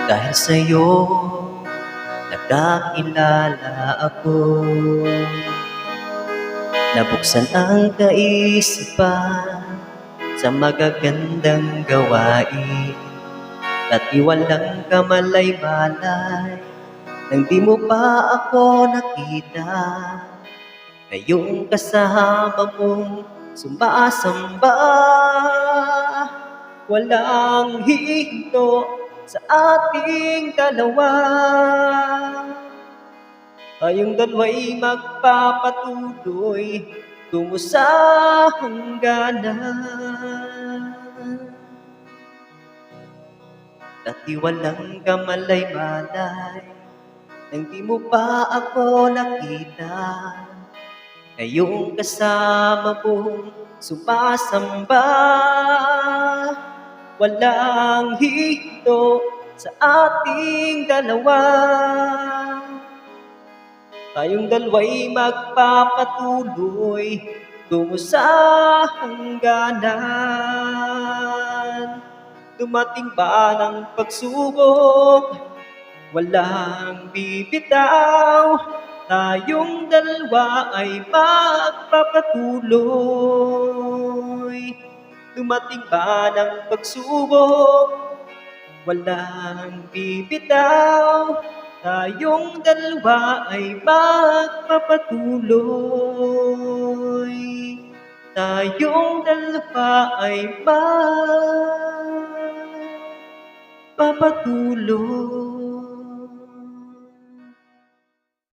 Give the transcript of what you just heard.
Dahil sa'yo, nagkakilala ako. Nabuksan ang kaisipan sa magagandang gawain, at iwalang kamalay-malay nang di mo pa ako nakita. Ngayong kasama mong sumasamba, walang hihinto sa ating dalawa. Tayong dalawa'y magpapatuloy tungo sa hangganan, at iwalang kamalay-malay nang di mo pa ako nakita. Ngayong kasama mong sumasamba, walang hihinto sa ating dalawa. Tayong dalawa'y magpapatuloy tungo sa hangganan. Dumating ba ng pagsubok, walang bibitaw, tayong dalawa ay magpapatuloy. Dumating ba ng pagsubok, walang bibitaw, tayong dalawa ay magpapatuloy. Tayong dalawa ay magpapatuloy.